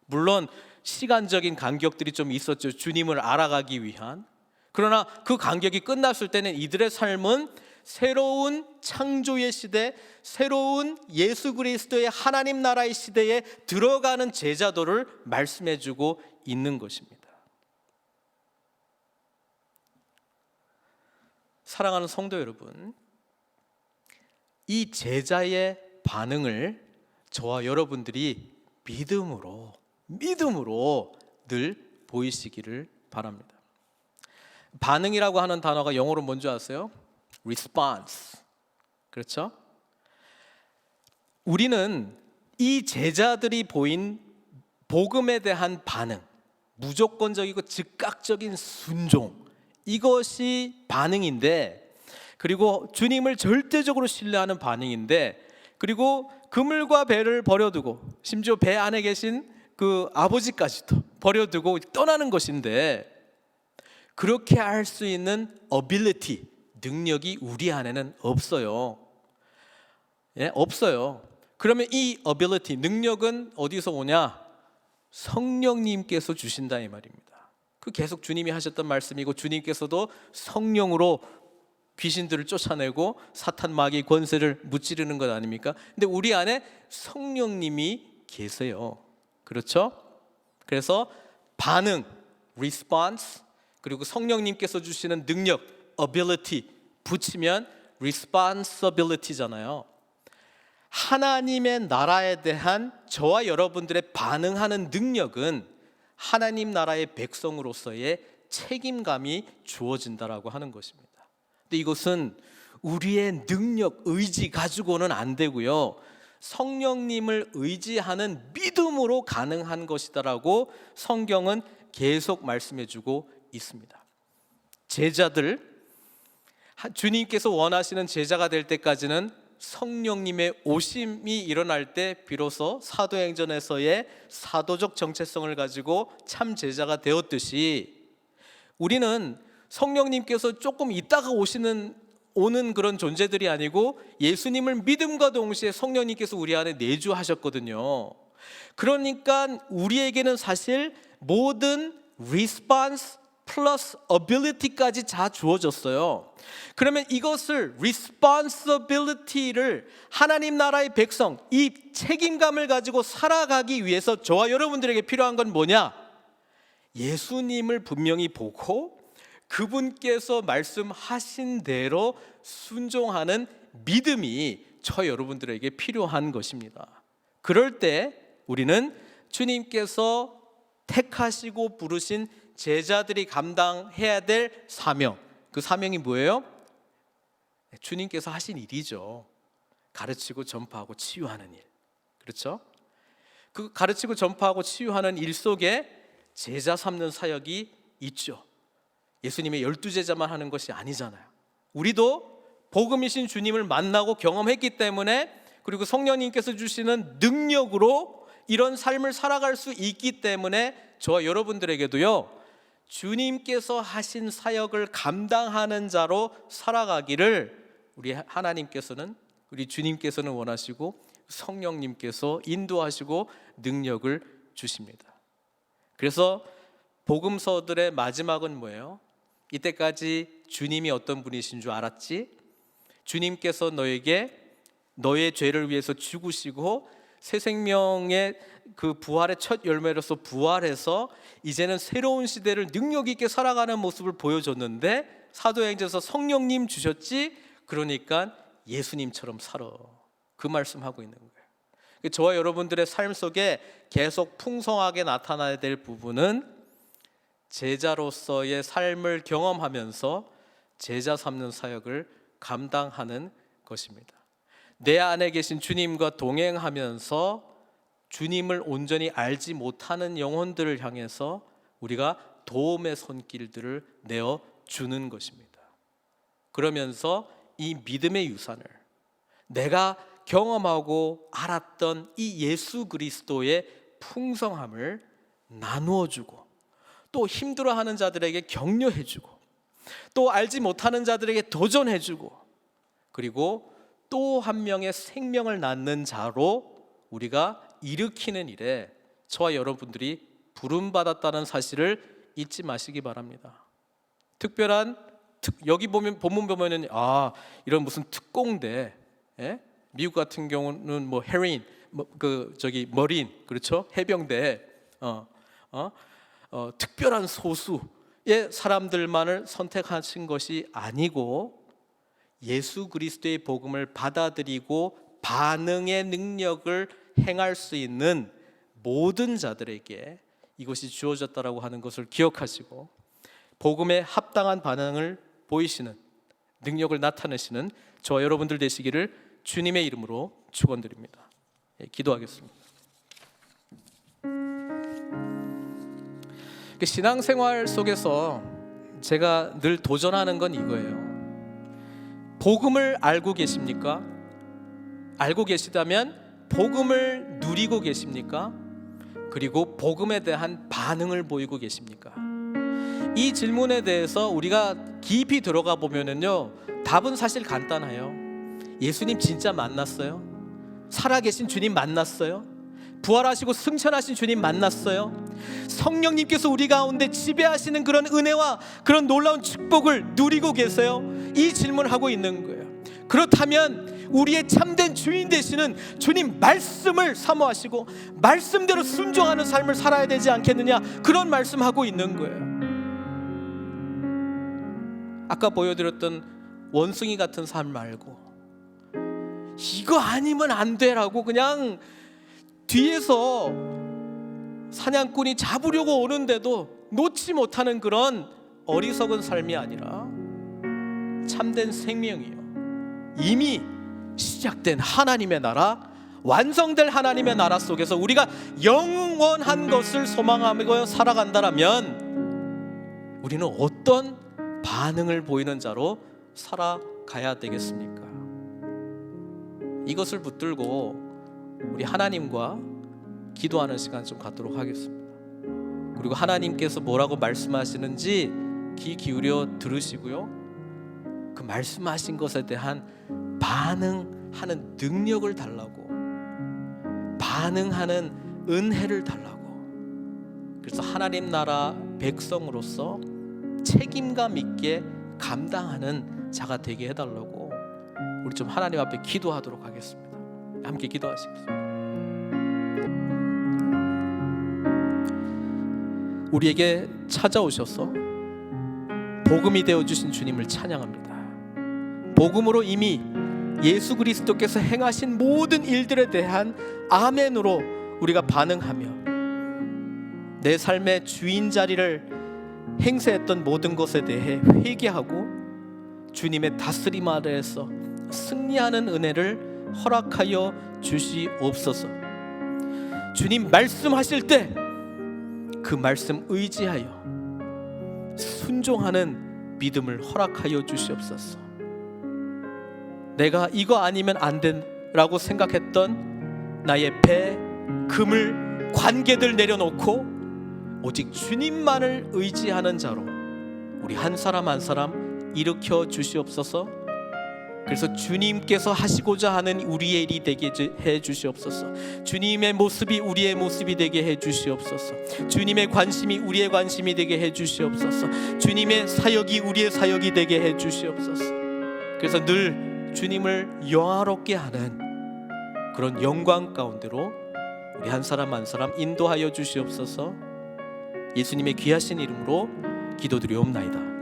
물론 시간적인 간격들이 좀 있었죠, 주님을 알아가기 위한. 그러나 그 간격이 끝났을 때는 이들의 삶은 새로운 창조의 시대, 새로운 예수 그리스도의 하나님 나라의 시대에 들어가는 제자도를 말씀해주고 있는 것입니다. 사랑하는 성도 여러분, 이 제자의 반응을 저와 여러분들이 믿음으로 늘 보이시기를 바랍니다. 반응이라고 하는 단어가 영어로 뭔지 아세요? response. 그렇죠? 우리는 이 제자들이 보인 복음에 대한 반응, 무조건적이고 즉각적인 순종, 이것이 반응인데, 그리고 주님을 절대적으로 신뢰하는 반응인데, 그리고 그물과 배를 버려두고 심지어 배 안에 계신 그 아버지까지도 버려두고 떠나는 것인데, 그렇게 할 수 있는 ability, 능력이 우리 안에는 없어요. 없어요. 그러면 이 ability, 능력은 어디서 오냐? 성령님께서 주신다 이 말입니다. 그 계속 주님이 하셨던 말씀이고, 주님께서도 성령으로 귀신들을 쫓아내고 사탄 마귀의 권세를 무찌르는 것 아닙니까? 근데 우리 안에 성령님이 계세요. 그렇죠? 그래서 반응, response, 그리고 성령님께서 주시는 능력, ability 붙이면 responsibility잖아요. 하나님의 나라에 대한 저와 여러분들의 반응하는 능력은 하나님 나라의 백성으로서의 책임감이 주어진다라고 하는 것입니다. 근데 이것은 우리의 능력, 의지 가지고는 안 되고요, 성령님을 의지하는 믿음으로 가능한 것이다라고 성경은 계속 말씀해주고 있습니다. 제자들, 주님께서 원하시는 제자가 될 때까지는 성령님의 오심이 일어날 때 비로소 사도행전에서의 사도적 정체성을 가지고 참 제자가 되었듯이, 우리는 성령님께서 조금 있다가 오는 그런 존재들이 아니고 예수님을 믿음과 동시에 성령님께서 우리 안에 내주하셨거든요. 그러니까 우리에게는 사실 모든 response 플러스 ability까지 다 주어졌어요. 그러면 이것을 responsibility를 하나님 나라의 백성, 이 책임감을 가지고 살아가기 위해서 저와 여러분들에게 필요한 건 뭐냐? 예수님을 분명히 보고 그분께서 말씀하신 대로 순종하는 믿음이 저 여러분들에게 필요한 것입니다. 그럴 때 우리는 주님께서 택하시고 부르신 제자들이 감당해야 될 사명, 그 사명이 뭐예요? 주님께서 하신 일이죠. 가르치고 전파하고 치유하는 일. 그렇죠? 그 가르치고 전파하고 치유하는 일 속에 제자 삼는 사역이 있죠. 예수님의 12제자만 하는 것이 아니잖아요. 우리도 복음이신 주님을 만나고 경험했기 때문에, 그리고 성령님께서 주시는 능력으로 이런 삶을 살아갈 수 있기 때문에 저와 여러분들에게도요, 주님께서 하신 사역을 감당하는 자로 살아가기를 우리 하나님께서는, 우리 주님께서는 원하시고 성령님께서 인도하시고 능력을 주십니다. 그래서 복음서들의 마지막은 뭐예요? 이때까지 주님이 어떤 분이신 줄 알았지? 주님께서 너에게 너의 죄를 위해서 죽으시고 새 생명의 그 부활의 첫 열매로서 부활해서 이제는 새로운 시대를 능력 있게 살아가는 모습을 보여줬는데, 사도행전에서 성령님 주셨지? 그러니까 예수님처럼 살아. 그 말씀하고 있는 거예요. 저와 여러분들의 삶 속에 계속 풍성하게 나타나야 될 부분은 제자로서의 삶을 경험하면서 제자 삼는 사역을 감당하는 것입니다. 내 안에 계신 주님과 동행하면서 주님을 온전히 알지 못하는 영혼들을 향해서 우리가 도움의 손길들을 내어 주는 것입니다. 그러면서 이 믿음의 유산을, 내가 경험하고 알았던 이 예수 그리스도의 풍성함을 나누어 주고, 또 힘들어하는 자들에게 격려해 주고, 또 알지 못하는 자들에게 도전해 주고, 그리고 또 한 명의 생명을 낳는 자로 우리가 일으키는 일에 저와 여러분들이 부름받았다는 사실을 잊지 마시기 바랍니다. 여기 보면 본문 보면은 이런 무슨 특공대, 미국 같은 경우는 뭐 해린, 머린, 그렇죠? 해병대, 특별한 소수의 사람들만을 선택하신 것이 아니고, 예수 그리스도의 복음을 받아들이고 반응의 능력을 행할 수 있는 모든 자들에게 이것이 주어졌다라고 하는 것을 기억하시고, 복음에 합당한 반응을 보이시는, 능력을 나타내시는 저와 여러분들 되시기를 주님의 이름으로 축원드립니다. 기도하겠습니다. 신앙생활 속에서 제가 늘 도전하는 건 이거예요. 복음을 알고 계십니까? 알고 계시다면 복음을 누리고 계십니까? 그리고 복음에 대한 반응을 보이고 계십니까? 이 질문에 대해서 우리가 깊이 들어가 보면은요, 답은 사실 간단해요. 예수님 진짜 만났어요? 살아계신 주님 만났어요? 부활하시고 승천하신 주님 만났어요? 성령님께서 우리 가운데 지배하시는 그런 은혜와 그런 놀라운 축복을 누리고 계세요? 이 질문을 하고 있는 거예요. 그렇다면 우리의 참된 주인 되시는 주님 말씀을 사모하시고 말씀대로 순종하는 삶을 살아야 되지 않겠느냐, 그런 말씀하고 있는 거예요. 아까 보여드렸던 원숭이 같은 삶 말고 이거 아니면 안 돼라고 그냥 뒤에서 사냥꾼이 잡으려고 오는데도 놓지 못하는 그런 어리석은 삶이 아니라 참된 생명이요, 이미 시작된 하나님의 나라, 완성될 하나님의 나라 속에서 우리가 영원한 것을 소망하며 살아간다면 우리는 어떤 반응을 보이는 자로 살아가야 되겠습니까? 이것을 붙들고 우리 하나님과 기도하는 시간 좀 갖도록 하겠습니다. 그리고 하나님께서 뭐라고 말씀하시는지 귀 기울여 들으시고요, 그 말씀하신 것에 대한 반응하는 능력을 달라고, 반응하는 은혜를 달라고. 그래서 하나님 나라 백성으로서 책임감 있게 감당하는 자가 되게 해달라고 우리 좀 하나님 앞에 기도하도록 하겠습니다. 함께 기도하시겠습니다. 우리에게 찾아오셔서 복음이 되어주신 주님을 찬양합니다. 복음으로 이미 예수 그리스도께서 행하신 모든 일들에 대한 아멘으로 우리가 반응하며 내 삶의 주인 자리를 행세했던 모든 것에 대해 회개하고 주님의 다스림 아래에서 승리하는 은혜를 허락하여 주시옵소서. 주님 말씀하실 때 그 말씀 의지하여 순종하는 믿음을 허락하여 주시옵소서. 내가 이거 아니면 안 된다고 생각했던 나의 배, 그물, 관계들 내려놓고 오직 주님만을 의지하는 자로 우리 한 사람 한 사람 일으켜 주시옵소서. 그래서 주님께서 하시고자 하는 우리의 일이 되게 해 주시옵소서. 주님의 모습이 우리의 모습이 되게 해 주시옵소서. 주님의 관심이 우리의 관심이 되게 해 주시옵소서. 주님의 사역이 우리의 사역이 되게 해 주시옵소서. 그래서 늘 주님을 영화롭게 하는 그런 영광 가운데로 우리 한 사람 한 사람 인도하여 주시옵소서. 예수님의 귀하신 이름으로 기도드리옵나이다.